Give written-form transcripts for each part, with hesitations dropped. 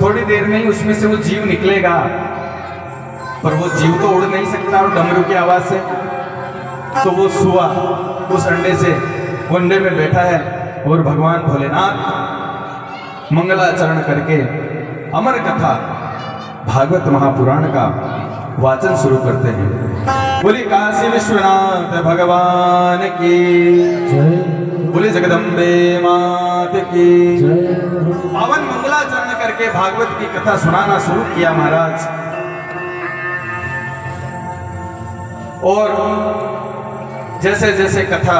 थोड़ी देर में ही उसमें से वो जीव निकलेगा, पर वो जीव तो उड़ नहीं सकता और डमरू की आवाज से। तो वो सुआ उस अंडे से अंडे में बैठा है और भगवान भोलेनाथ मंगलाचरण करके अमर कथा भागवत महापुराण का वाचन शुरू करते हैं। बोली काशी विश्वनाथ भगवान की जय, बोली जगदम्बे मात की जय पावन मंगलाचरण करके भागवत की कथा सुनाना शुरू किया महाराज। और जैसे जैसे कथा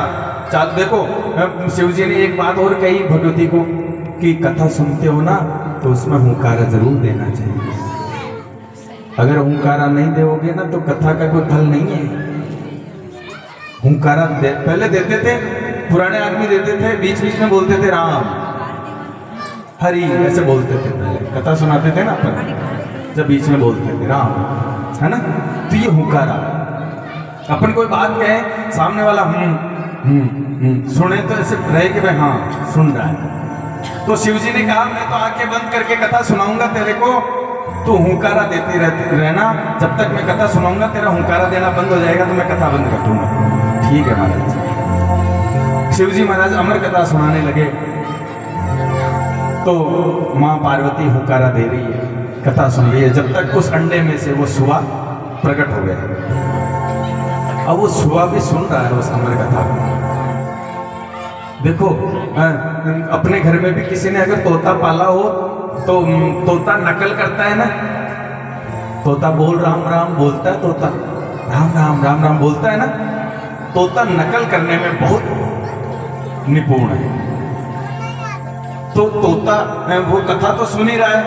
चाल देखो, शिव जी ने एक बात और कही भगवती को कि कथा सुनते हो ना तो उसमें हुंकारा जरूर देना चाहिए। अगर हुंकारा नहीं दोगे ना तो कथा का कोई फल नहीं है। हुंकारा पहले देते थे, पुराने आदमी देते थे, बीच बीच में बोलते थे राम हरि ऐसे बोलते थे। पहले कथा सुनाते थे ना अपन, जब बीच में बोलते थे राम, है ना। तो ये हुंकारा, अपन कोई बात कहे सामने वाला सुने तो ऐसे रहे कि भाई हाँ सुन रहा है। तो शिव जी ने कहा मैं तो आंखें बंद करके कथा सुनाऊंगा तेरे को, तो हुंकारा देते रहना, जब तक मैं कथा सुनाऊंगा तेरा हुंकारा देना बंद हो जाएगा तो मैं कथा बंद कर दूंगा। ठीक है महाराज। शिव जी महाराज अमर कथा सुनाने लगे तो माँ पार्वती हुंकारा दे रही है, कथा सुन रही है, जब तक उस अंडे में से वो सुआ प्रकट हो गया। अब वो सुआ भी सुन रहा है उस अमर कथा को। देखो अपने घर में भी किसी ने अगर तोता पाला हो तो तोता नकल करता है ना। तोता बोल राम राम बोलता है, तोता राम राम राम राम बोलता है ना। तोता नकल करने में बहुत निपुण है। तो तोता वो कथा तो सुन ही रहा है,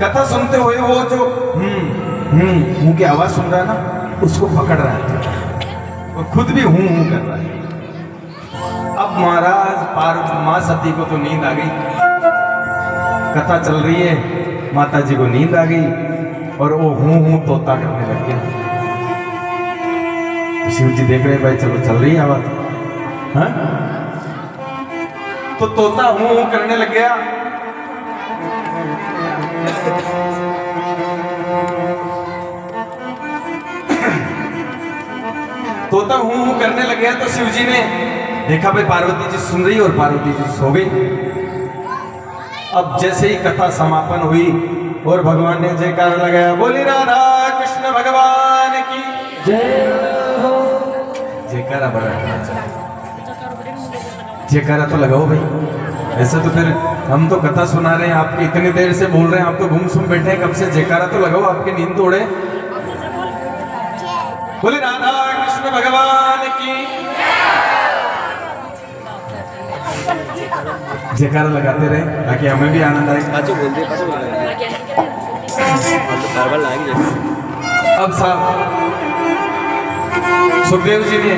कथा सुनते हुए वो जो मुंह की आवाज सुन रहा है ना उसको पकड़ रहा है और खुद भी हूं कर रहा है। अब महाराज माँ सती को तो नींद आ गई, कथा चल रही है, माता जी को नींद आ गई और वो हूं तोता करने लग गया। तो शिव जी देख रहे हैं भाई चलो चल रही है आवाज, हाँ? तो तोता हूं करने लग गया। तोता हूं करने लग गया तो शिव जी ने देखा भाई पार्वती जी सुन रही और पार्वती जी सो गई। अब जैसे ही कथा समापन हुई और भगवान ने जयकारा लगाया, बोली राधा कृष्ण भगवान की जय हो। जयकारा बड़ा जयकारा तो लगाओ भाई। ऐसे तो फिर हम तो कथा सुना रहे हैं, आपके इतनी देर से बोल रहे हैं, आप तो घूम सुन बैठे हैं कब से। जयकारा तो लगाओ, आपकी नींद तोड़े। बोले राधा कृष्ण भगवान की जयकारा लगाते रहे ताकि हमें भी आनंद आए। अब साहब सुखदेव जी ने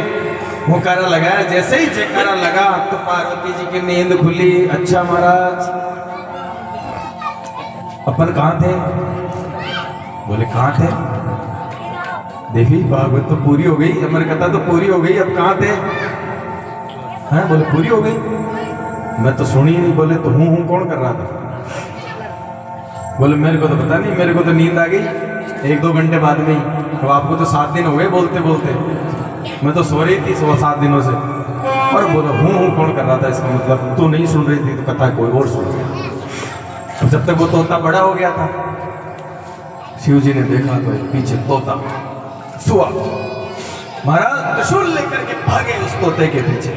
हुंकारा लगाया, जैसे ही जयकारा लगा तो पार्वती जी की नींद खुली। अच्छा महाराज अपन कहाँ थे? बोले कहाँ थे? देखी भागवत तो पूरी हो गई, अमर कथा तो पूरी हो गई, अब कहाँ थे? हैं? बोले पूरी हो गई, मैं तो सुनी नहीं। बोले तो हूं कौन कर रहा था? बोले मेरे को तो पता नहीं, मेरे को तो नींद आ गई 1-2 घंटे बाद में ही। तो आपको तो 7 दिन हो गए बोलते बोलते, मैं तो सो रही थी 7 दिनों से। और बोला हूं कौन कर रहा था, इसका मतलब तू नहीं सुन रही थी तो कथा कोई और सुन रहा। जब तक वो तोता बड़ा हो गया था, शिव जी ने देखा तो पीछे तोता सुआ महाराज त्रिशूल लेकर के भागे उस तोते के पीछे।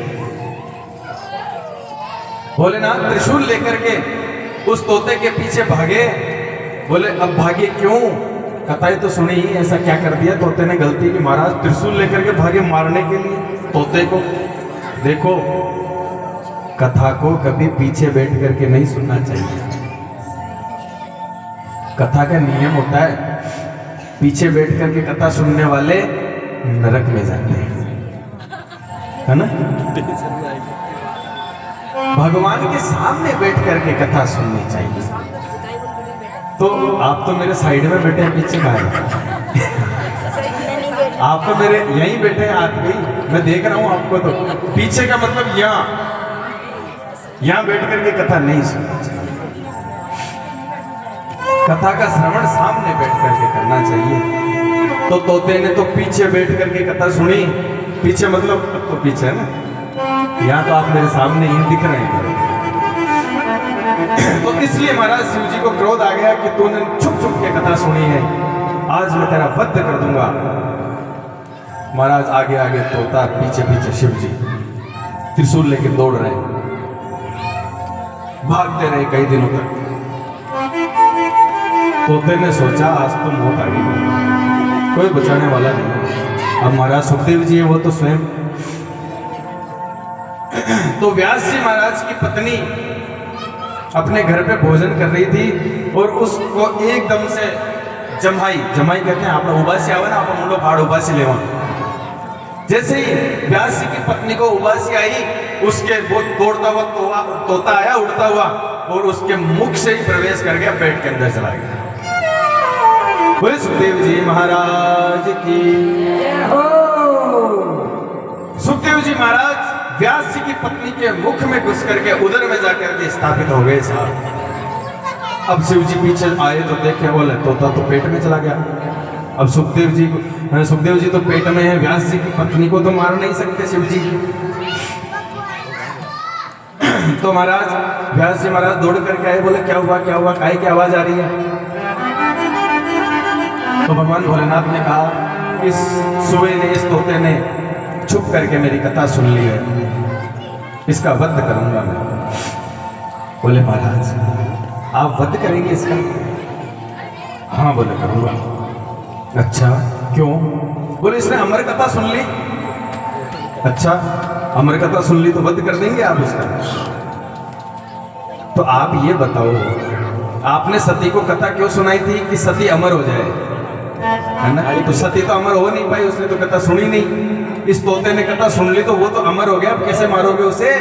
भोलेनाथ त्रिशूल लेकर के उस तोते के पीछे भागे। बोले अब भागे क्यों? कथाएं तो सुनी ही, ऐसा क्या कर दिया तोते ने गलती की महाराज? त्रिशूल लेकर के भागे मारने के लिए तोते को। देखो कथा को कभी पीछे बैठ करके नहीं सुनना चाहिए। कथा का नियम होता है पीछे बैठ करके कथा सुनने वाले नरक में जाते हैं, है ना। भगवान के सामने बैठ करके कथा सुननी चाहिए। तो आप तो मेरे साइड में बैठे हैं, पीछे कहाँ है? आप तो मेरे यहीं बैठे हैं, हाथ में मैं देख रहा हूं आपको। तो पीछे का मतलब यहाँ यहां बैठ करके कथा नहीं सुनना चाहिए। कथा का श्रवण सामने बैठ करके करना चाहिए। तो तोते ने तो पीछे बैठ करके कथा सुनी, पीछे मतलब तो पीछे है ना, यहाँ तो आप मेरे सामने ही दिख रहे हैं। तो इसलिए महाराज शिव जी को क्रोध आ गया कि तूने छुप छुप के कथा सुनी है, आज मैं तेरा वध कर दूंगा। महाराज आगे आगे तोता, पीछे पीछे शिव जी त्रिशूल लेके दौड़ रहे हैं, भागते रहे कई दिनों तक। तोते ने सोचा आज तो मौत आ गई, कोई बचाने वाला नहीं। अब महाराज सुखदेव जी है वो तो स्वयं। तो व्यास जी महाराज की पत्नी अपने घर पे भोजन कर रही थी और उसको एकदम से जमाई कहते हैं, आप उबासी आवे ना, आप मुंडो फाड़ उबासी लेवा। जैसे ही व्यास जी की पत्नी को उबासी आई, उसके वो दौड़ता हुआ तोता आया उड़ता हुआ और उसके मुख से ही प्रवेश कर गया, पेट के अंदर चला गया। बोले सुखदेव जी महाराज की। सुखदेव जी महाराज व्यास जी की पत्नी के मुख में घुस करके उदर में जाकर के स्थापित हो गए साहब। अब शिव जी पीछे आए तो देखे, बोले तोता तो पेट में चला गया। अब सुखदेव जी तो पेट में है, व्यास जी की पत्नी को तो मार नहीं सकते शिव जी। तो महाराज व्यास जी महाराज दौड़ करके आए, बोले क्या हुआ, काय की आवाज आ रही है। तो भगवान भोलेनाथ ने कहा, इस सुबह ने, इस तोते ने छुप करके मेरी कथा सुन ली है, इसका वध करूंगा मैं। बोले महाराज आप वध करेंगे इसका? हाँ बोले करूंगा। अच्छा क्यों? बोले इसने अमर कथा सुन ली। अच्छा अमर कथा सुन ली तो वध कर देंगे आप उसका? तो आप ये बताओ, आपने सती को कथा क्यों सुनाई थी कि सती अमर हो जाए, है ना? तो सती तो अमर हो नहीं पाई, उसने तो कथा सुनी नहीं। इस तोते ने कथा सुन ली तो वो तो अमर हो गया, अब कैसे मारोगे उसे?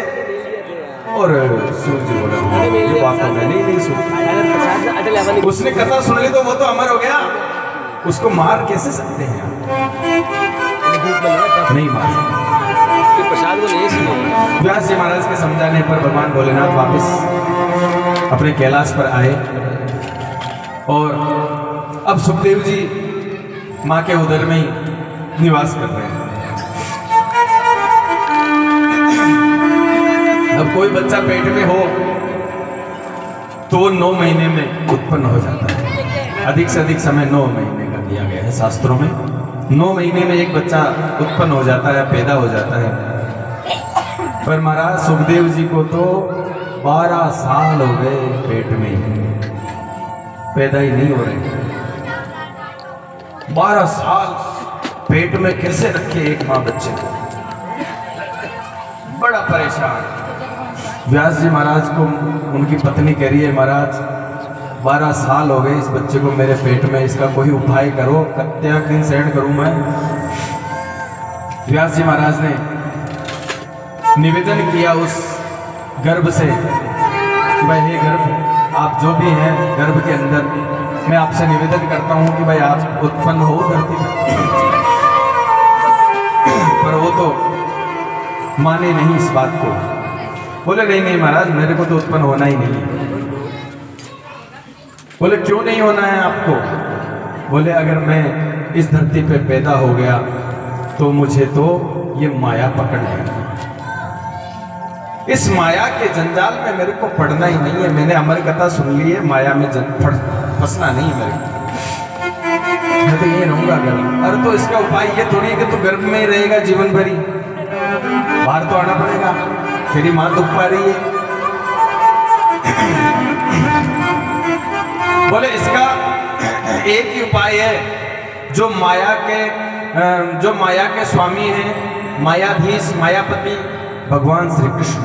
और शिव जी बोले ये बात तो मैंने ही नहीं सुनी, उसने कथा सुन ली तो वो तो अमर हो गया, उसको मार कैसे सकते हैं आप? नहीं मार सकते। व्यास जी महाराज के समझाने पर भगवान भोलेनाथ वापस अपने कैलाश पर आए और अब सुखदेव जी माँ के उदर में ही निवास कर रहे हैं। अब कोई बच्चा पेट में हो तो 9 महीने में उत्पन्न हो जाता है, अधिक से अधिक समय 9 महीने का दिया गया है शास्त्रों में। 9 महीने में एक बच्चा उत्पन्न हो जाता है, पैदा हो जाता है। पर महाराज सुखदेव जी को तो 12 साल हो गए पेट में, पैदा ही नहीं हो रहे। 12 साल पेट में कैसे रखे एक माँ बच्चे को, बड़ा परेशान। व्यास जी महाराज को उनकी पत्नी कह रही है, महाराज 12 साल हो गए इस बच्चे को मेरे पेट में, इसका कोई उपाय करो, कितने दिन सहन करूं मैं? व्यास जी महाराज ने निवेदन किया उस गर्भ से, भाई हे गर्भ, आप जो भी हैं गर्भ के अंदर, मैं आपसे निवेदन करता हूं कि भाई आप उत्पन्न हो धरती में। पर वो तो माने नहीं इस बात को, बोले नहीं महाराज मेरे को तो उत्पन्न होना ही नहीं है। बोले क्यों नहीं होना है आपको? बोले अगर मैं इस धरती पे पैदा हो गया तो मुझे तो ये माया पकड़ लेगी, इस माया के जंजाल में मेरे को पड़ना ही नहीं है। मैंने अमर कथा सुन ली है, माया में फंसना नहीं है मेरे को, मैं तो ये रहूंगा गर्भ। अरे तो इसका उपाय ये थोड़ी है कि तू गर्भ में ही रहेगा जीवन भरी, बाहर तो आना पड़ेगा, तेरी माँ दुख पा रही है। बोले इसका एक ही उपाय है, जो माया के स्वामी हैं, मायाधीश मायापति भगवान श्री कृष्ण,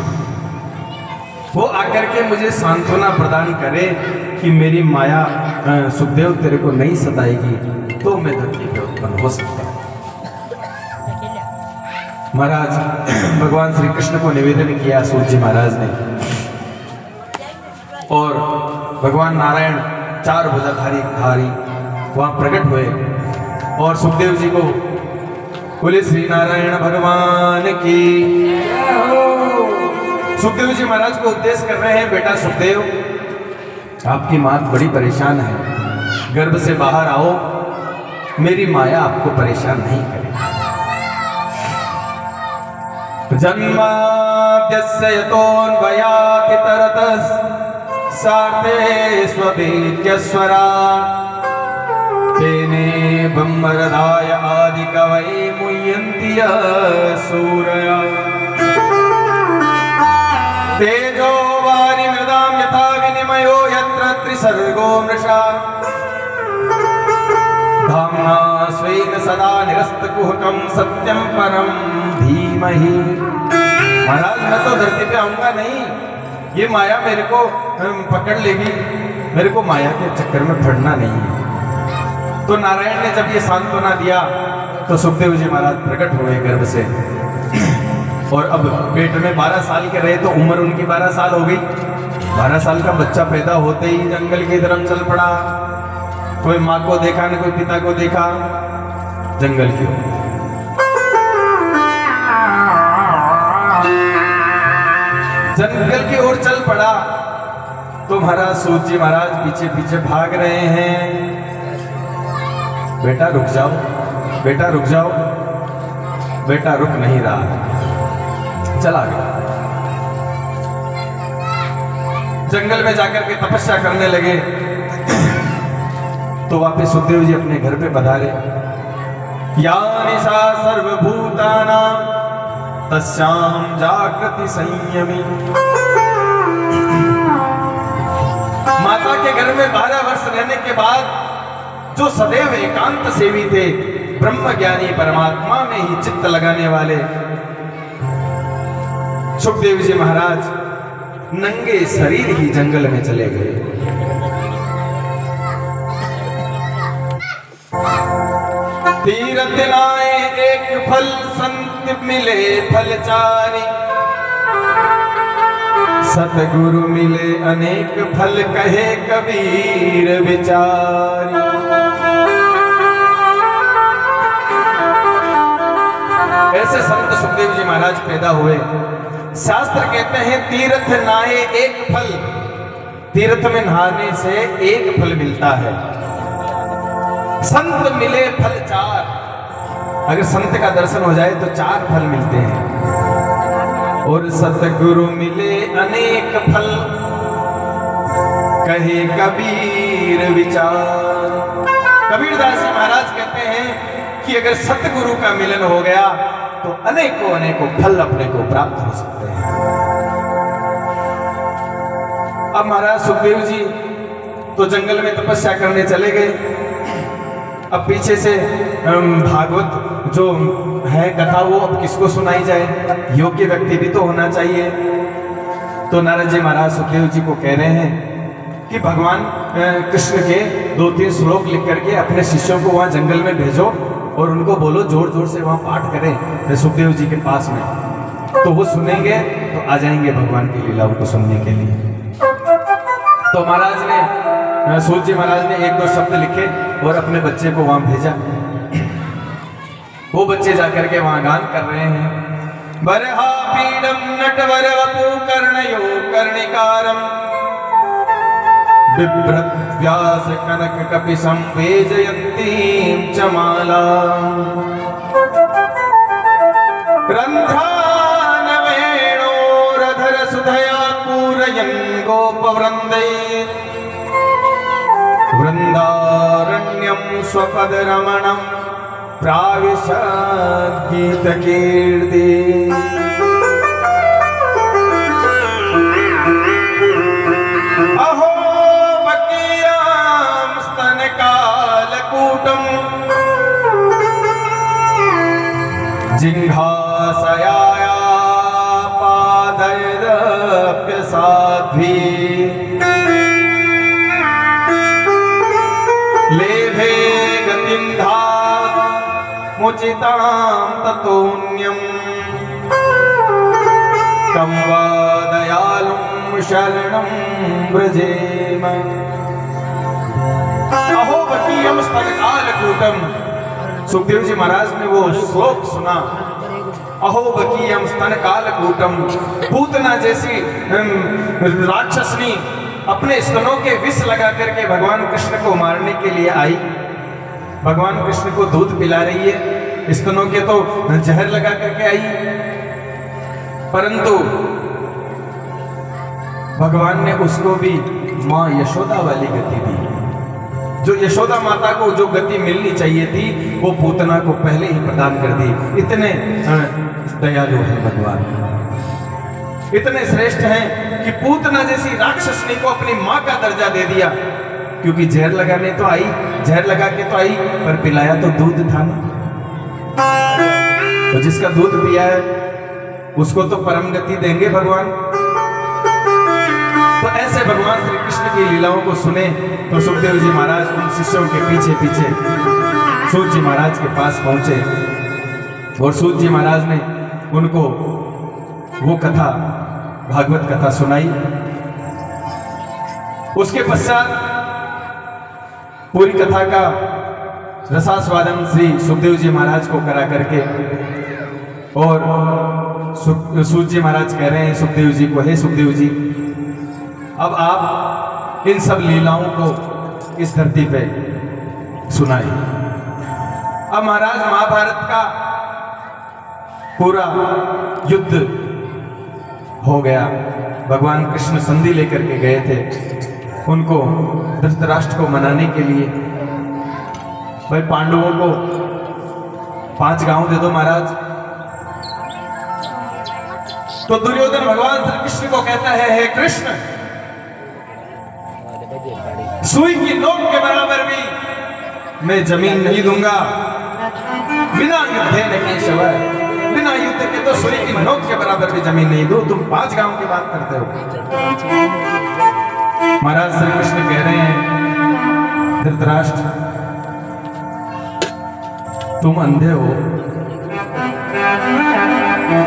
वो आकर के मुझे सांत्वना प्रदान करे कि मेरी माया सुखदेव तेरे को नहीं सताएगी, तो मैं धरती पे उत्पन्न हो सकता हूँ। महाराज भगवान श्री कृष्ण को निवेदन किया सूर्य जी महाराज ने, और भगवान नारायण 4 भुजाधारी वहां प्रकट हुए और सुखदेव जी को बोले श्री नारायण भगवान की। सुखदेव जी महाराज को उपदेश कर रहे हैं, बेटा सुखदेव, आपकी मां बड़ी परेशान है, गर्भ से बाहर आओ, मेरी माया आपको परेशान नहीं करेगी। जन्माद्यस्य यतोऽन्वयाति तरतः सार्थे स्वभेद्यस्वरा तेने ब्रह्मरदाय आदिकवये मुह्यन्ति सूरया तेजो वारिमृदां यथा विनिमयो यत्र त्रिसर्गो मृषा धाम्ना स्वेन सदा निरस्तकुहकं सत्यं परं धीमहि। महाराज मैं तो धरती पे आऊंगा नहीं, ये माया मेरे को पकड़ लेगी, मेरे को माया के चक्कर में पड़ना नहीं है। तो नारायण ने जब ये सांत्वना दिया तो सुखदेव जी महाराज प्रकट हुए गर्भ से, और अब पेट में 12 साल के रहे तो उम्र उनकी 12 साल हो गई। 12 साल का बच्चा पैदा होते ही जंगल की तरफ चल पड़ा, कोई माँ को देखा न कोई पिता को देखा, जंगल की ओर। जंगल की ओर चल पड़ा तो महाराज सूत जी महाराज पीछे पीछे भाग रहे हैं। बेटा रुक जाओ, बेटा रुक जाओ, बेटा रुक नहीं रहा, चला गया। जंगल में जाकर के तपस्या करने लगे तो वापस सुखदेव जी अपने घर पे पधारे। या निशा सर्वभूतानां तस्यां जागृति संयमी। माता के घर में 12 वर्ष रहने के बाद जो सदैव एकांत सेवी थे, ब्रह्म ज्ञानी परमात्मा में ही चित्त लगाने वाले सुखदेव जी महाराज नंगे शरीर ही जंगल में चले गए। तीरथ नाए एक फल संत मिले फलचारी, सतगुरु मिले अनेक फल कहे कबीर विचारी। ऐसे संत सुखदेव जी महाराज पैदा हुए। शास्त्र कहते हैं तीर्थ नहाए एक फल, तीर्थ में नहाने से एक फल मिलता है। संत मिले फल 4, अगर संत का दर्शन हो जाए तो 4 फल मिलते हैं। और सतगुरु मिले अनेक फल कहे कबीर विचार। कबीरदास जी महाराज कहते हैं कि अगर सतगुरु का मिलन हो गया तो अनेकों अनेकों फल अपने को प्राप्त हो सकते हैं। अब महाराज सुखदेव जी तो जंगल में तपस्या करने चले गए। अब पीछे से भागवत जो है कथा वो अब किसको सुनाई जाए, योग्य व्यक्ति भी तो होना चाहिए। तो नारद जी महाराज सुखदेव जी को कह रहे हैं कि भगवान कृष्ण के 2-3 श्लोक लिख करके अपने शिष्यों को वहां जंगल में भेजो और उनको बोलो जोर जोर से वहां पाठ करें सुखदेव जी के पास में, तो वो सुनेंगे तो आ जाएंगे भगवान की लीलाओं को सुनने के लिए। तो महाराज ने सूत जी महाराज ने 1-2 शब्द लिखे और अपने बच्चे को वहां भेजा। वो बच्चे जाकर के वहां गान कर रहे हैं। बरहा पीडम नटवर वपु कर्णयो कर्णिकारम बिभ्रत व्यास कनक कपिशं वेजयन्तीं च माला रन्ध्रान वेणोरधर सुधया पूरयन् गोपवृन्दै वृन्दारण्यं स्वपदरमणं प्राविशद् गीतकीर्ति। अहो बकीयां स्तनकालकूटं जिह्वासयाया पादयदप्यसाध्वी लेभे गतिन्धा मुचितां ततोऽन्यं तं वा दयालुं शरणं व्रजेम। अहो बकीयम स्तनकालकूटम। सुखदेव जी महाराज ने वो श्लोक सुना अहो बकीयम स्तन कालकूटम, पूतना जैसी राक्षसनी अपने स्तनों के विष लगा करके भगवान कृष्ण को मारने के लिए आई। भगवान कृष्ण को दूध पिला रही है, स्तनों के तो जहर लगा करके आई। परंतु भगवान ने उसको भी मां यशोदा वाली गति दी। जो यशोदा माता को जो गति मिलनी चाहिए थी वो पूतना को पहले ही प्रदान कर दी। इतने दयालु है भगवान, इतने श्रेष्ठ हैं कि पूतना जैसी राक्षसनी को अपनी मां का दर्जा दे दिया। क्योंकि जहर लगाने तो आई, जहर लगा के तो आई, पर पिलाया तो दूध था ना। तो जिसका दूध पिया है उसको तो परम गति देंगे भगवान। तो ऐसे भगवान श्री कृष्ण की लीलाओं को सुने तो सुखदेव जी महाराज उन शिष्यों के पीछे पीछे सूत जी महाराज के पास पहुंचे और सूत जी महाराज ने उनको वो कथा, भागवत कथा सुनाई। उसके पश्चात पूरी कथा का रसास्वादन श्री सुखदेव जी महाराज को करा करके और सूत जी महाराज कह रहे हैं सुखदेव जी को, हे सुखदेव जी, अब आप इन सब लीलाओं को इस धरती पे सुनाइए। अब महाराज महाभारत का पूरा युद्ध हो गया। भगवान कृष्ण संधि लेकर के गए थे उनको धृतराष्ट्र को मनाने के लिए। भाई पांडवों को 5 गांव दे दो महाराज। तो दुर्योधन भगवान श्री कृष्ण को कहता है, हे कृष्ण, सुई की नोक के बराबर भी मैं जमीन नहीं दूंगा। बिना युद्धे न केशव, बिना युद्ध के तो सुई की नोक के बराबर भी जमीन नहीं दूं। तुम 5 गांव की बात करते हो। महाराज श्री कृष्ण कह रहे हैं, धृतराष्ट्र तुम अंधे हो,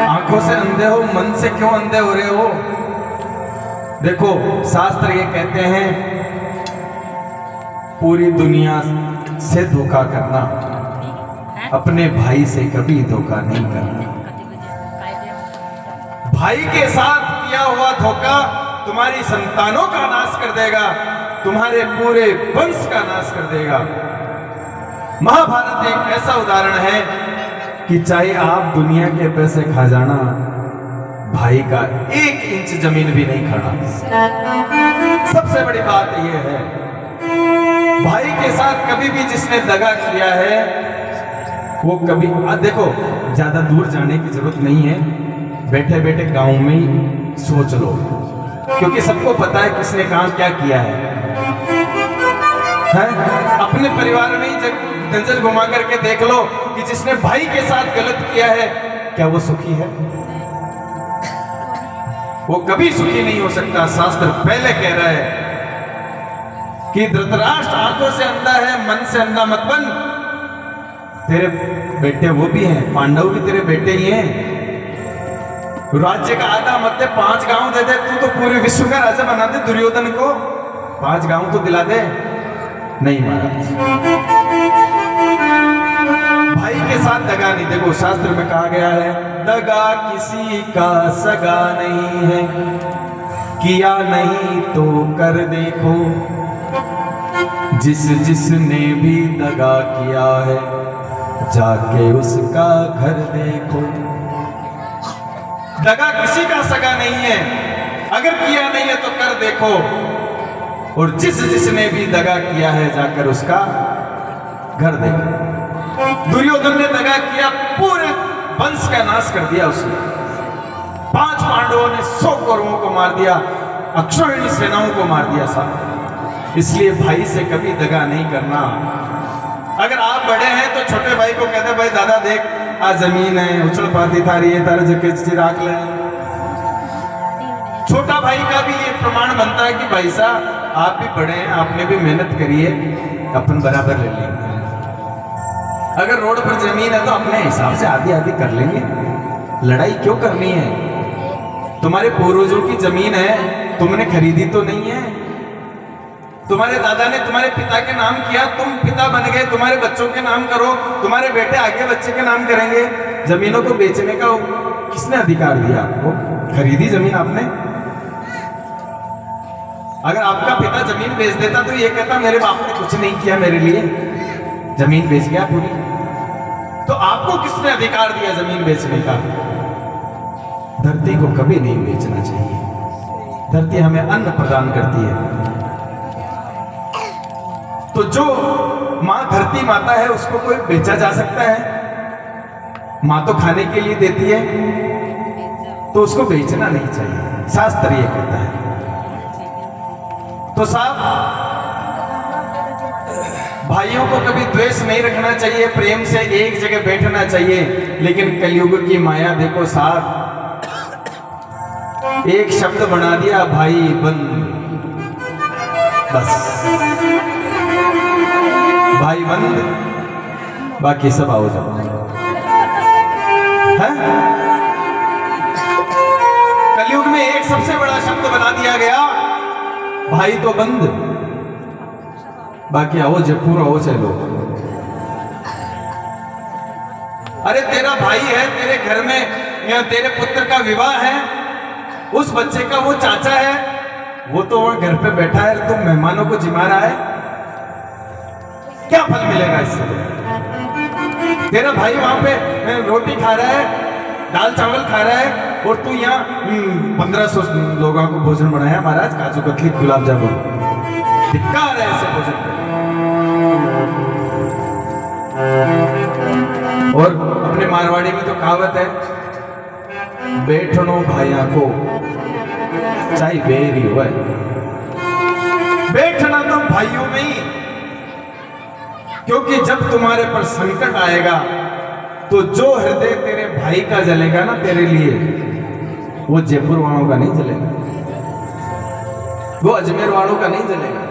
आंखों से अंधे हो, मन से क्यों अंधे हो रहे हो? देखो शास्त्र ये कहते हैं पूरी दुनिया से धोखा करना, अपने भाई से कभी धोखा नहीं करना। भाई के साथ किया हुआ धोखा तुम्हारी संतानों का नाश कर देगा, तुम्हारे पूरे वंश का नाश कर देगा। महाभारत एक ऐसा उदाहरण है कि चाहे आप दुनिया के पैसे खा जाना, भाई का 1 इंच जमीन भी नहीं खाना। सबसे बड़ी बात यह है, भाई के साथ कभी भी जिसने दगा किया है वो कभी, देखो ज्यादा दूर जाने की जरूरत नहीं है, बैठे बैठे गांव में ही सोच लो, क्योंकि सबको पता है किसने कहां क्या किया है? अपने परिवार में ही जब नजर घुमा करके देख लो कि जिसने भाई के साथ गलत किया है, क्या वो सुखी है? वो कभी सुखी नहीं हो सकता। शास्त्र पहले कह रहा है कि धृतराष्ट्र आंखों से अंधा है, मन से अंधा मत बन। तेरे बेटे वो भी हैं, पांडव भी तेरे बेटे ही हैं। राज्य का आधा मत दे, 5 गांव दे दे, तू तो पूरे विश्व का राजा बना दे दुर्योधन को, 5 गांव तो दिला दे। नहीं महाराज, भाई के साथ दगा नहीं। देखो शास्त्र में कहा गया है, दगा किसी का सगा नहीं है, किया नहीं तो कर देखो, जिसने भी दगा किया है जाके उसका घर देखो। दगा किसी का सगा नहीं है, अगर किया नहीं है तो कर देखो, और जिसने भी दगा किया है जाकर उसका घर देखो। दुर्योधन ने दगा किया, पूरे वंश का नाश कर दिया उसने। 5 पांडवों ने 100 कौरवों को मार दिया, अक्षौहिणी सेनाओं को मार दिया साहब। इसलिए भाई से कभी दगा नहीं करना। अगर आप बड़े हैं तो छोटे भाई को कहते, भाई दादा देख आ जमीन है, उछल पाती थारी है, तारा जके चिराग ले। छोटा भाई का भी ये प्रमाण बनता है कि भाई साहब आप भी बड़े हैं, आपने भी मेहनत करी है, अपन बराबर ले लेंगे। अगर रोड पर जमीन है तो अपने हिसाब से आधी आधी कर लेंगे, लड़ाई क्यों करनी है? तुम्हारे पूर्वजों की जमीन है, तुमने खरीदी तो नहीं है। तुम्हारे दादा ने तुम्हारे पिता के नाम किया, तुम पिता बन गए, तुम्हारे बच्चों के नाम करो, तुम्हारे बेटे आगे बच्चे के नाम करेंगे। जमीनों को बेचने का किसने अधिकार दिया आपको? खरीदी जमीन आपने? अगर आपका पिता जमीन बेच देता तो ये कहता मेरे बाप ने कुछ नहीं किया मेरे लिए, जमीन बेच गया पूरी। तो आपको किसने अधिकार दिया जमीन बेचने का? धरती को कभी नहीं बेचना चाहिए। धरती हमें अन्न प्रदान करती है। तो जो मां धरती माता है उसको कोई बेचा जा सकता है? मां तो खाने के लिए देती है, तो उसको बेचना नहीं चाहिए, शास्त्र ये कहता है। तो साहब, भाइयों को कभी द्वेष नहीं रखना चाहिए, प्रेम से एक जगह बैठना चाहिए। लेकिन कलयुग की माया देखो साहब, एक शब्द बना दिया भाई बंद, बस भाई बंद, बाकी सब आओ जाओ है? कलयुग में एक सबसे बड़ा शब्द बना दिया गया, भाई तो बंद, बाकी आओ जयपुर आओ चलो। अरे तेरा भाई है, तेरे घर में या तेरे पुत्र का विवाह है, उस बच्चे का वो चाचा है, वो तो वहां घर पे बैठा है, तुम मेहमानों को जिमा रहा है, क्या फल मिलेगा इससे? तेरा भाई वहां पे रोटी खा रहा है, दाल चावल खा रहा है, और तू यहाँ 1500 लोगों को भोजन बनाया महाराज, काजू कतली गुलाब जामुन, धिक्कार है ऐसे भोजन पे। और अपने मारवाड़ी में तो कहावत है, बैठनो भाइया को चाहे बेरी हो, बैठना तो भाइयों में ही, क्योंकि जब तुम्हारे पर संकट आएगा तो जो हृदय तेरे भाई का जलेगा ना तेरे लिए, वो जयपुर वालों का नहीं जलेगा, वो अजमेर वालों का नहीं जलेगा।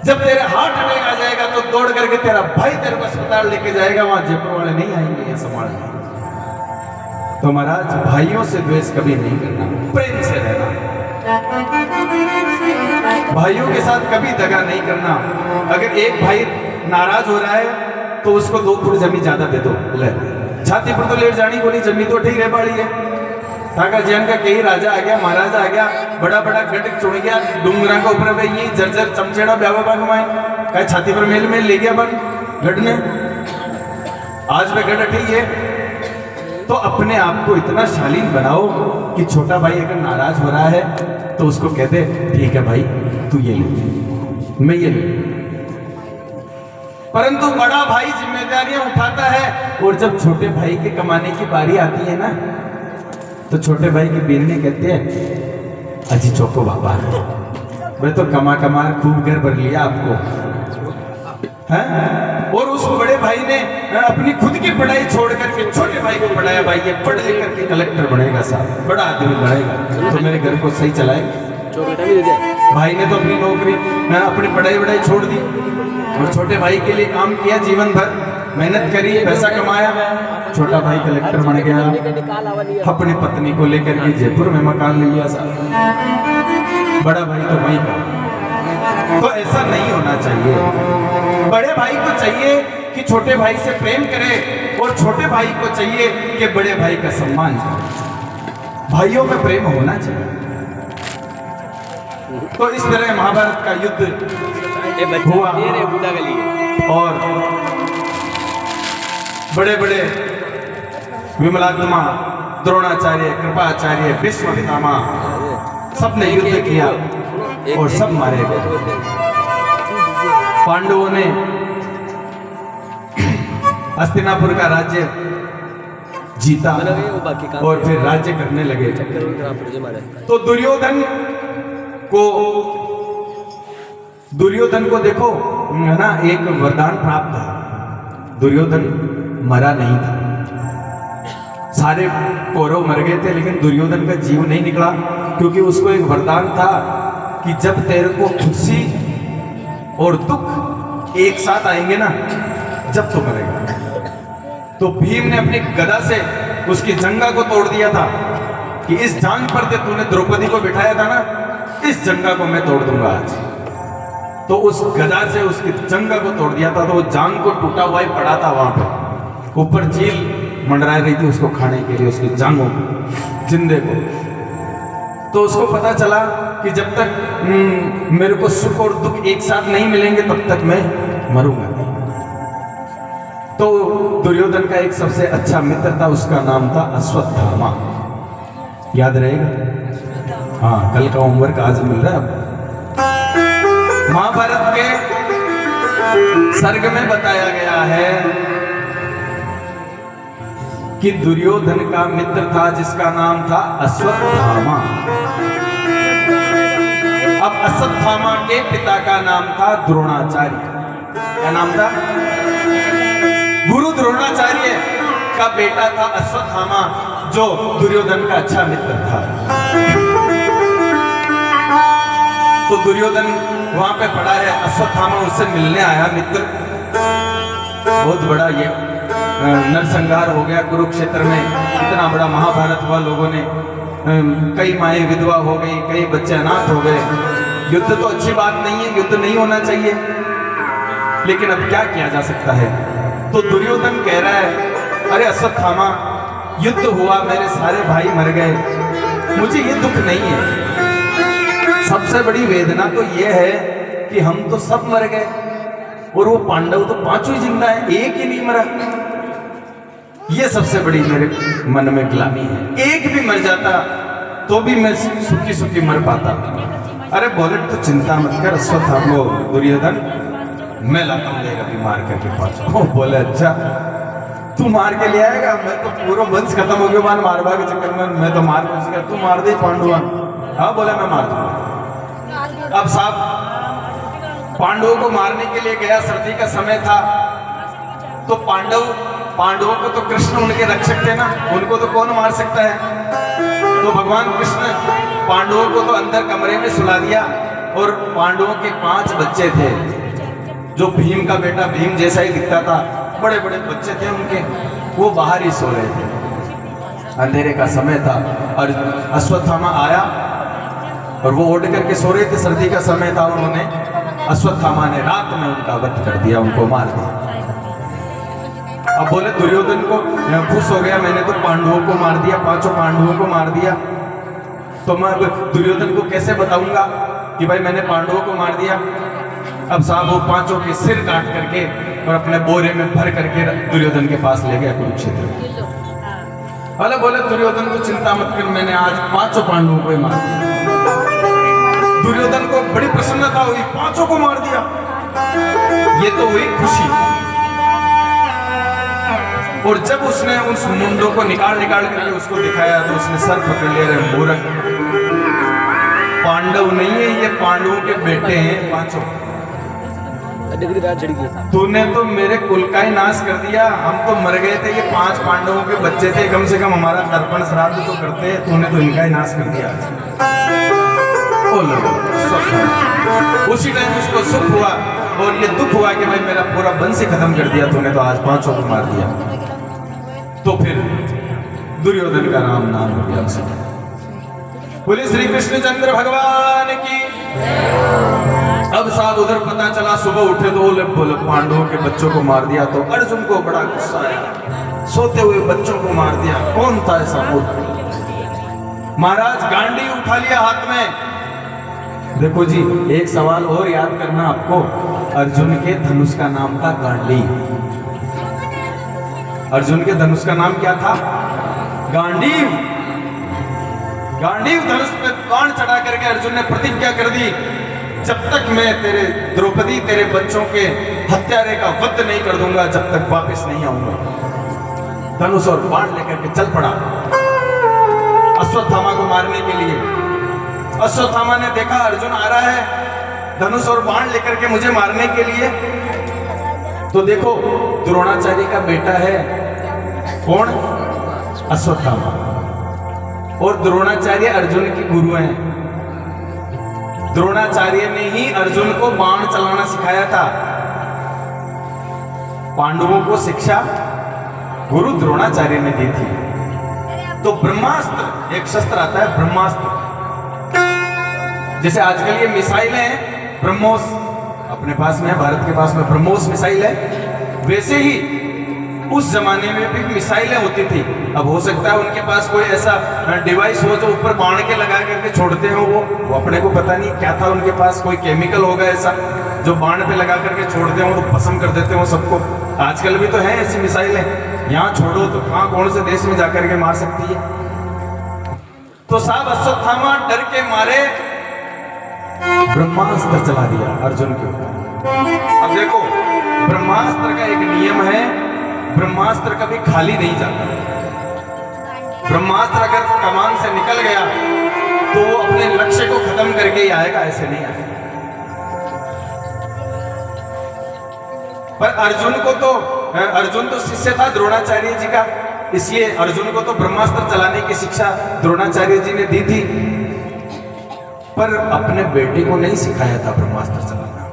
जब तेरे हार्ट अटैक आ जाएगा तो दौड़ करके तेरा भाई तेरे को अस्पताल लेके जाएगा, वहां जयपुर वाले नहीं आएंगे ये संभालने। तो महाराज, भाइयों से द्वेष कभी नहीं करना, प्रेम से रहना, भाइयों के साथ कभी दगा नहीं करना। अगर एक भाई नाराज हो रहा है तो उसको 2 फुट जमीन ज्यादा दे दो, ले छाती पर तो लेट जानी को नहीं, जमीन तो ठीक रह पाड़ी है। ताका जैन का कई राजा आ गया, महाराजा आ गया, बड़ा बड़ा गढ़ चुन गया, डूंगरा का ऊपर पे ये जर्जर चमचेड़ा ब्यावा बाग माए कहे छाती पर मेल में ले गया बन गढ़ ने, आज में गढ़ ठीक है। तो अपने आप को इतना शालीन बनाओ कि छोटा भाई अगर नाराज हो रहा है तो उसको कहते ठीक है भाई तू ये ले, मैं ये ले। परंतु बड़ा भाई जिम्मेदारियां उठाता है, और जब छोटे भाई के कमाने की बारी आती है ना, तो छोटे भाई के बीरने कहते हैं अजी चौको बाबा, मैं तो कमा कमा खूब घर भर लिया आपको है? और उस बड़े भाई ने अपनी खुद की पढ़ाई छोड़ करके छोटे भाई को पढ़ाया, भाई ये पढ़ लिख करके कलेक्टर बनेगा साहब, बड़ा आदमी बनेगा तो मेरे घर को सही चलाएगा। भाई ने तो अपनी नौकरी अपनी पढ़ाई छोड़ दी और छोटे भाई के लिए काम किया, जीवन भर मेहनत करी, पैसा कमाया, छोटा भाई कलेक्टर बन गया, अपनी पत्नी को लेकर के जयपुर में मकान ले लिया साहब, बड़ा भाई तो वहीं का। तो ऐसा नहीं होना चाहिए। बड़े भाई को चाहिए कि छोटे भाई से प्रेम करे, और छोटे भाई को चाहिए कि बड़े भाई का सम्मान करे। भाइयों में प्रेम होना चाहिए। तो इस तरह महाभारत का युद्ध हुआ और बड़े बड़े विमलात्मा, द्रोणाचार्य, कृपाचार्य, भीष्म पितामह सबने युद्ध किया और सब मारे गए। पांडवों ने हस्तिनापुर का राज्य जीता और फिर राज्य करने लगे। तो दुर्योधन को देखो है ना, एक वरदान प्राप्त था। दुर्योधन मरा नहीं था, सारे कौरव मर गए थे, लेकिन दुर्योधन का जीव नहीं निकला, क्योंकि उसको एक वरदान था कि जब तेरे को खुशी और दुख एक साथ आएंगे ना, जब तो मरेगा। तो भीम ने अपनी गदा से उसकी जंगा को तोड़ दिया था कि इस जांग पर तूने द्रौपदी को बिठाया था ना, इस जंगा को मैं तोड़ दूंगा आज। तो उस गदा से उसकी जंगा को तोड़ दिया था, तो वो जांग को टूटा हुआ ही पड़ा था वहां पे। ऊपर झील मंडरा रही थी उसको खाने के लिए, उसकी जांघों जिंदे को। तो उसको पता चला कि जब तक मेरे को सुख और दुख एक साथ नहीं मिलेंगे तब तक मैं मरूंगा नहीं। तो दुर्योधन का एक सबसे अच्छा मित्र था, उसका नाम था अश्वत्थामा। याद रहेगा? हाँ, कल का होमवर्क आज मिल रहा है। महाभारत के सर्ग में बताया गया है कि दुर्योधन का मित्र था जिसका नाम था अश्वत्थामा। अब अश्वत्थामा के पिता का नाम था द्रोणाचार्य। क्या नाम था? गुरु द्रोणाचार्य का बेटा था अश्वत्थामा, जो दुर्योधन का अच्छा मित्र था। तो दुर्योधन वहां पे पड़ा है, अश्वत्थामा उससे मिलने आया। मित्र, बहुत बड़ा ये नरसंहार हो गया कुरुक्षेत्र में, इतना बड़ा महाभारत हुआ, लोगों ने कई माएँ विधवा हो गई, कई बच्चे अनाथ हो गए। युद्ध तो अच्छी बात नहीं है, युद्ध नहीं होना चाहिए, लेकिन अब क्या किया जा सकता है। तो दुर्योधन कह रहा है, अरे अश्वत्थामा, युद्ध हुआ, मेरे सारे भाई मर गए, मुझे ये दुख नहीं है। सबसे बड़ी वेदना तो ये है कि हम तो सब मर गए और वो पांडव तो पांचों ही जिंदा है, एक ही नहीं मरा। ये सबसे बड़ी मेरे मन में ग्लानि है। एक भी मर जाता तो भी मैं सुखी सुखी मर पाता। अरे बोले तो चिंता मत कर अश्वत्थामा, दुर्योधन, मैं लाता हूँ अभी मार करके पांचों। बोले अच्छा, तू मार के ले आएगा? मैं तो पूरा वंश खत्म हो गया मारवा के चक्कर में, मैं तो मार पहुंच गया, तू मार दे पांडुआ। हाँ, बोला मैं मार दूंगा। अब साहब पांडवों को मारने के लिए गया, सर्दी का समय था, तो पांडवों को तो कृष्ण उनके रक्षक थे ना, उनको तो कौन मार सकता है। तो भगवान कृष्ण पांडवों को तो अंदर कमरे में सुला दिया, और पांडवों के 5 बच्चे थे, जो भीम का बेटा भीम जैसा ही दिखता था, बड़े बड़े बच्चे थे उनके, वो बाहर ही सो रहे थे। अंधेरे का समय था और अश्वत्थामा आया और वो उठ करके सो रहे थे, सर्दी का समय था। उन्होंने, अश्वत्थामा ने रात में उनका वध कर दिया, उनको मार दिया। अब बोले दुर्योधन को खुश हो गया, मैंने तो पांडवों को मार दिया, 5 पांडवों को मार दिया, तो मैं दुर्योधन को कैसे बताऊंगा कि भाई मैंने पांडवों को मार दिया। अब साहब वो 5 के सिर काट करके और अपने बोरे में भर करके दुर्योधन के पास ले गया कुरुक्षेत्र में। अरे बोले दुर्योधन को चिंता मत कर, मैंने आज 5 पांडवों को मार दिया। दुर्योधन को बड़ी प्रसन्नता हुई, 5 को मार दिया, ये तो हुई खुशी। और जब उसने उस मुंडों को निकाल करके उसको दिखाया, तो उसने सर पकड़ लिया, रहे मूर्ख, पांडव नहीं है ये, पांडवों के बेटे हैं 5। तूने तो मेरे कुल का ही नाश कर दिया, हम तो मर गए थे, ये 5 पांडवों के बच्चे थे, कम से कम हमारा तर्पण श्राद्ध तो करते, तूने तो इनका ही नाश कर दिया। उसी टाइम उसको सुख हुआ और ये दुख हुआ कि भाई मेरा पूरा वंश ही खत्म कर दिया तूने, तो आज 5 को मार दिया। तो फिर दुर्योधन का नाम हो गया उसे। बोले श्री कृष्णचंद्र भगवान की। अब साहब उधर पता चला, सुबह उठे तो बोले पांडवों के बच्चों को मार दिया। तो अर्जुन को बड़ा गुस्सा आया, सोते हुए बच्चों को मार दिया, कौन था ऐसा मूर्ख। महाराज गांडी उठा लिया हाथ में। देखो जी, एक सवाल और याद करना आपको, अर्जुन के धनुष का नाम था गांडी। अर्जुन के धनुष का नाम क्या था? गांडीव। गांडीव धनुष पे बाण चढ़ा करके अर्जुन ने प्रतिज्ञा कर दी, जब तक मैं तेरे द्रौपदी, तेरे बच्चों के हत्यारे का वध नहीं कर दूंगा, जब तक वापस नहीं आऊंगा। धनुष और बाण लेकर के चल पड़ा अश्वत्थामा को मारने के लिए। अश्वत्थामा ने देखा अर्जुन आ रहा है धनुष और बाण लेकर के मुझे मारने के लिए। तो देखो, द्रोणाचार्य का बेटा है कौन? अश्वत्थामा। और द्रोणाचार्य अर्जुन की गुरु हैं। द्रोणाचार्य ने ही अर्जुन को बाण चलाना सिखाया था। पांडवों को शिक्षा गुरु द्रोणाचार्य ने दी थी। तो ब्रह्मास्त्र, एक शस्त्र आता है ब्रह्मास्त्र, जैसे आजकल ये मिसाइल है ब्रह्मोस, अपने पास में है, भारत के पास में ब्रह्मोस मिसाइल है, वैसे ही उस जमाने में भी मिसाइलें होती थी। अब हो सकता है उनके पास कोई ऐसा डिवाइस हो जो ऊपर बाण के लगा करके छोड़ते हो, वो अपने को पता नहीं क्या था उनके पास, कोई केमिकल होगा ऐसा जो बाण पे लगा करके छोड़ते हो तो भस्म कर देते हो सबको। आजकल भी तो है ऐसी मिसाइलें, यहाँ छोड़ो तो कहाँ कौन से देश में जाकर के मार सकती है। तो साहब अश्वत्थामा डर के मारे ब्रह्मास्त्र चला दिया अर्जुन के ऊपर। अब देखो ब्रह्मास्त्र का एक नियम है, ब्रह्मास्त्र कभी खाली नहीं जाता। ब्रह्मास्त्र अगर कमान से निकल गया तो वो अपने लक्ष्य को खत्म करके ही आएगा, ऐसे नहीं आएगा। पर अर्जुन तो शिष्य था द्रोणाचार्य जी का, इसलिए अर्जुन को तो ब्रह्मास्त्र चलाने की शिक्षा द्रोणाचार्य जी ने दी थी, पर अपने बेटे को नहीं सिखाया था ब्रह्मास्त्र चलाना।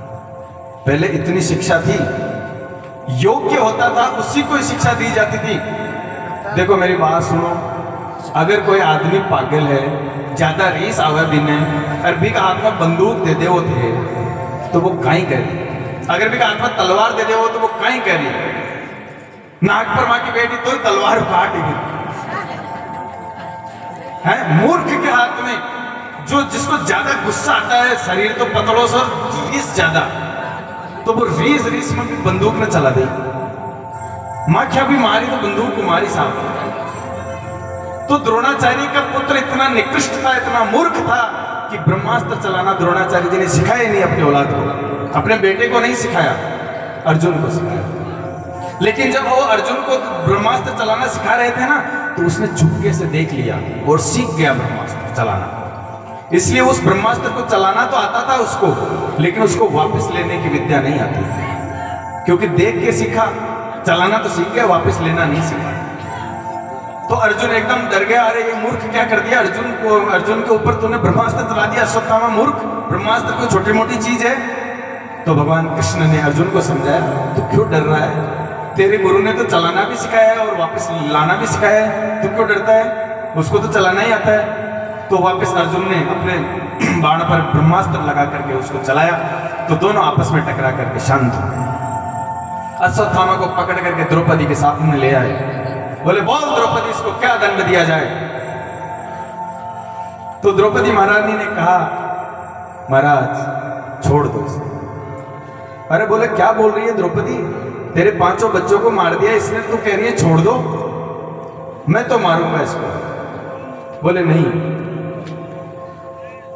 पहले इतनी शिक्षा थी, योग्य होता था उसी को शिक्षा दी जाती थी। देखो मेरी बात सुनो, अगर कोई आदमी पागल है, ज्यादा रीस आवा दिन है, अरबी का हाथ में बंदूक दे दे वो थे तो वो काई करे, अगर भी का हाथ में तलवार दे दे वो तो वो काई करे, नाक पर मां की बेटी तो तलवार काट गई है। मूर्ख के हाथ में जो जिसको ज्यादा गुस्सा आता है, शरीर तो पतलों से रीस ज्यादा, तो वो रीस में भी बंदूक न चला दी। मां क्या भी मारी तो बंदूक को मारी साहब। तो द्रोणाचार्य का पुत्र इतना निकृष्ट था, इतना मूर्ख था कि ब्रह्मास्त्र चलाना द्रोणाचार्य जी ने सिखाया नहीं अपनी औलाद को, अपने बेटे को नहीं सिखाया, अर्जुन को सिखाया। लेकिन जब वो अर्जुन को ब्रह्मास्त्र चलाना सिखा रहे थे ना, तो उसने चुपके से देख लिया और सीख गया ब्रह्मास्त्र चलाना। इसलिए उस ब्रह्मास्त्र को चलाना तो आता था उसको, लेकिन उसको वापस लेने की विद्या नहीं आती थी, क्योंकि देख के सीखा, चलाना तो सीख गया, वापस लेना नहीं सीखा। तो अर्जुन एकदम डर गया, अरे ये मूर्ख क्या कर दिया अर्जुन के ऊपर तूने ब्रह्मास्त्र चला दिया, अश्वत्थामा मूर्ख, ब्रह्मास्त्र कोई छोटी मोटी चीज है। तो भगवान कृष्ण ने अर्जुन को समझाया, तू क्यों डर रहा है, तेरे गुरु ने तो चलाना भी सिखाया है और वापस लाना भी सिखाया है, तू क्यों डरता है, उसको तो चलाना ही आता है। तो वापस अर्जुन ने अपने बाण पर ब्रह्मास्त्र लगा करके उसको चलाया, तो दोनों आपस में टकरा करके शांत हो। अश्वत्थामा को पकड़ करके द्रौपदी के सामने ले आए, बोले बोल द्रौपदी इसको क्या दंड दिया जाए। तो द्रौपदी महारानी ने कहा, महाराज छोड़ दो इसे। अरे बोले क्या बोल रही है द्रौपदी, तेरे 5 बच्चों को मार दिया इसने, तू कह रही है छोड़ दो, मैं तो मारूंगा इसको। बोले नहीं,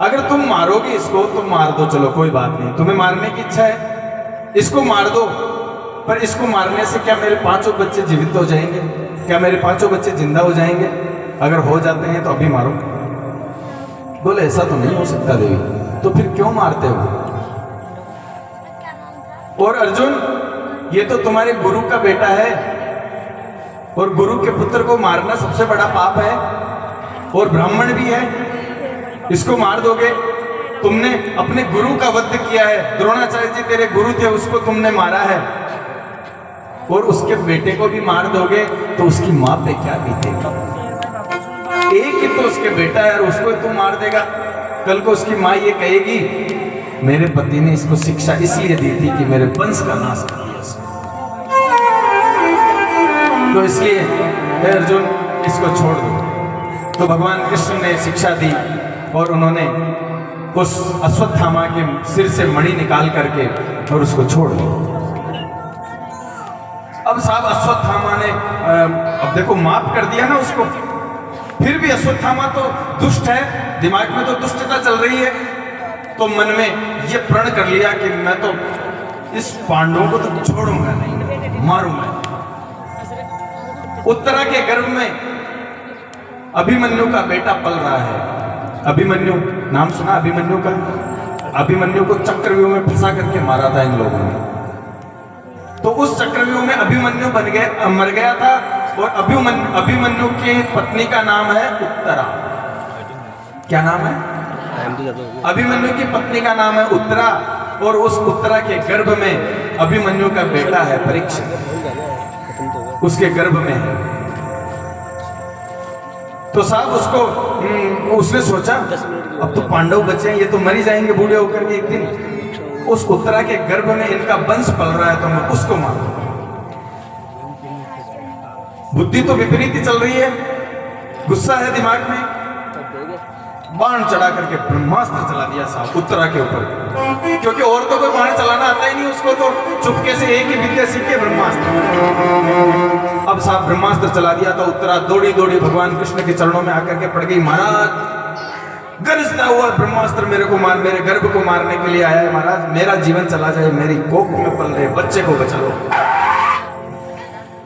अगर तुम मारोगे इसको तो मार दो, चलो कोई बात नहीं, तुम्हें मारने की इच्छा है इसको मार दो, पर इसको मारने से क्या मेरे 5 बच्चे जीवित हो जाएंगे, क्या मेरे 5 बच्चे जिंदा हो जाएंगे, अगर हो जाते हैं तो अभी मारो। बोले ऐसा तो नहीं हो सकता देवी, तो फिर क्यों मारते हो। और अर्जुन ये तो तुम्हारे गुरु का बेटा है, और गुरु के पुत्र को मारना सबसे बड़ा पाप है, और ब्राह्मण भी है, इसको मार दोगे। तुमने अपने गुरु का वध किया है, द्रोणाचार्य जी तेरे गुरु थे, उसको तुमने मारा है, और उसके बेटे को भी मार दोगे तो उसकी मां पे क्या बीतेगा। एक ही तो उसके बेटा है और उसको तुम मार देगा, कल को उसकी मां ये कहेगी मेरे पति ने इसको शिक्षा इसलिए दी थी कि मेरे वंश का नाश कर दिया इसको। तो इसलिए हे अर्जुन इसको छोड़ दो। तो भगवान कृष्ण ने शिक्षा दी और उन्होंने उस अश्वत्थामा के सिर से मणि निकाल करके और उसको छोड़ दिया। अब साहब अश्वत्थामा ने अब देखो माफ कर दिया ना उसको, फिर भी अश्वत्थामा तो दुष्ट है, दिमाग में तो दुष्टता चल रही है, तो मन में ये प्रण कर लिया कि मैं तो इस पांडवों को तो छोड़ूंगा नहीं, मारूंगा। उत्तरा के गर्भ में अभिमन्यु का बेटा पल रहा है। अभिमन्यु नाम सुना अभिमन्यु का? अभिमन्यु को चक्रव्यूह में फंसा करके मारा था इन लोगों ने। तो उस चक्रव्यूह में अभिमन्यु मर गया था, और अभिमन्यु की पत्नी का नाम है उत्तरा। क्या नाम है? अभिमन्यु की पत्नी का नाम है उत्तरा, और उस उत्तरा के गर्भ में अभिमन्यु का बेटा है परीक्षित, उसके गर्भ में है। तो साहब उसने सोचा अब तो पांडव बचे हैं, ये तो मर ही जाएंगे बूढ़े होकर के एक दिन। उस उत्तरा के गर्भ में इनका वंश पल रहा है, तो मैं उसको मारूं। बुद्धि तो विपरीत ही चल रही है, गुस्सा है दिमाग में, बाण चढ़ा करके ब्रह्मास्त्र चला दिया साहब उत्तरा के ऊपर, क्योंकि और तो कोई बाण चलाना आता ही नहीं उसको, तो चुपके से एक ही विद्या सीख के ब्रह्मास्त्र। अब साहब ब्रह्मास्त्र चला दिया तो उत्तरा दौड़ी दौड़ी भगवान कृष्ण के चरणों में आकर के पड़ गई, महाराज गरजता हुआ ब्रह्मास्त्र मेरे को मार, मेरे गर्भ को मारने के लिए आया है महाराज, मेरा जीवन चला जाए, मेरी कोख में पल रहे बच्चे को बचा लो।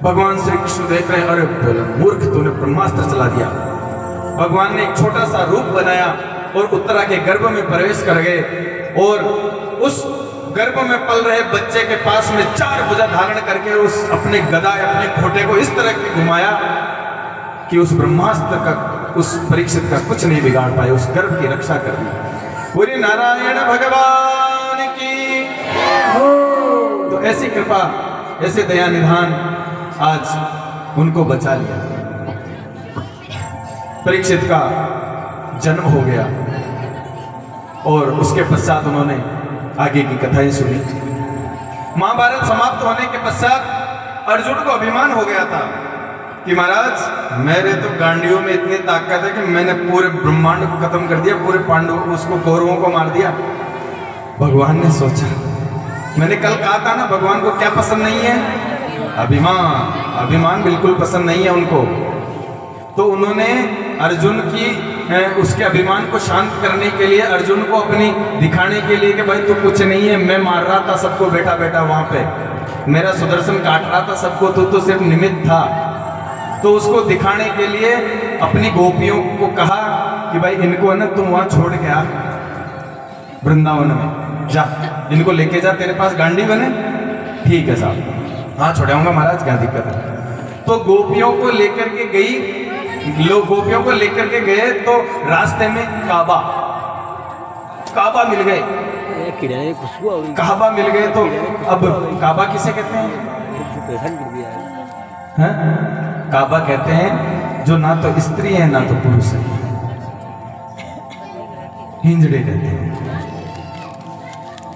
भगवान श्री कृष्ण देख रहे हैं, अरे मूर्ख तूने ब्रह्मास्त्र चला दिया। भगवान ने एक छोटा सा रूप बनाया और उत्तरा के गर्भ में प्रवेश कर गए और उस गर्भ में पल रहे बच्चे के पास में 4 भुजा धारण करके उस अपने गदा अपने घोटे को इस तरह से घुमाया कि उस ब्रह्मास्त्र का, उस परीक्षित का कुछ नहीं बिगाड़ पाए, उस गर्भ की रक्षा कर दी। पूरी नारायण भगवान की। तो ऐसी कृपा, ऐसे दया निधान आज उनको बचा लिया। परीक्षित का जन्म हो गया और उसके पश्चात उन्होंने आगे की कथाएं सुनी। महाभारत समाप्त होने के पश्चात अर्जुन को अभिमान हो गया था कि महाराज मेरे तो गांडियों में इतनी ताकत है कि मैंने पूरे ब्रह्मांड को खत्म कर दिया, पूरे पांडवों उसको कौरवों को मार दिया। भगवान ने सोचा, मैंने कल कहा था ना भगवान को क्या पसंद नहीं है, अभिमान। अभिमान बिल्कुल पसंद नहीं है उनको। तो उन्होंने अर्जुन की उसके अभिमान को शांत करने के लिए, अर्जुन को अपनी दिखाने के लिए कि भाई तू कुछ नहीं है, मैं मार रहा था सबको बैठा बैठा वहां पे, मेरा सुदर्शन काट रहा था सबको, तू सिर्फ निमित्त था। तो उसको दिखाने के लिए अपनी गोपियों को कहा कि भाई इनको ना तुम वहां छोड़ के आ वृंदावन में, जा इनको लेके जा, तेरे पास गांडी बने। ठीक है साहब, हाँ छोड़ाऊंगा महाराज, क्या दिक्कत है। तो गोपियों को लेकर के गई, लोग गोपियों को लेकर के गए तो रास्ते में काबा मिल गए, काबा मिल गए। तो अब काबा किसे कहते हैं? काबा कहते हैं जो ना तो स्त्री है ना तो पुरुष है, हिंजड़े कहते हैं।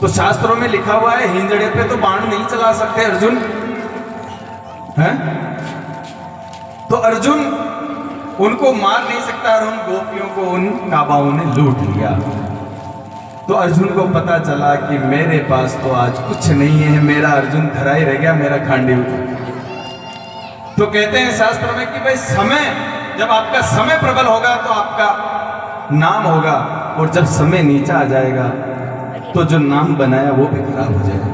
तो शास्त्रों में लिखा हुआ है हिंजड़े पे तो बाण नहीं चला सकते अर्जुन, हैं? तो अर्जुन उनको मार नहीं सकता और उन गोपियों को उन काबाओं ने लूट लिया। तो अर्जुन को पता चला कि मेरे पास तो आज कुछ नहीं है, मेरा अर्जुन धरा ही रह गया, मेरा खांडीव। तो कहते हैं शास्त्र में कि भाई समय, जब आपका समय प्रबल होगा तो आपका नाम होगा, और जब समय नीचा आ जाएगा तो जो नाम बनाया वो भी खराब हो जाएगा।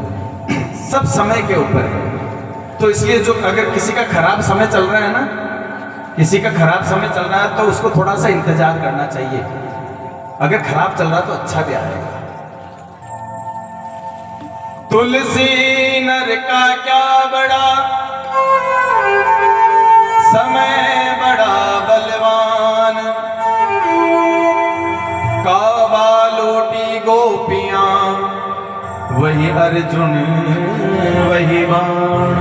सब समय के ऊपर है। तो इसलिए जो अगर किसी का खराब समय चल रहा है ना, किसी का खराब समय चल रहा है तो उसको थोड़ा सा इंतजार करना चाहिए। अगर खराब चल रहा तो अच्छा भी आएगा। तुलसी नर का क्या बड़ा, समय बड़ा बलवान, काबा लूटी गोपियां, वही अर्जुन वही बाण।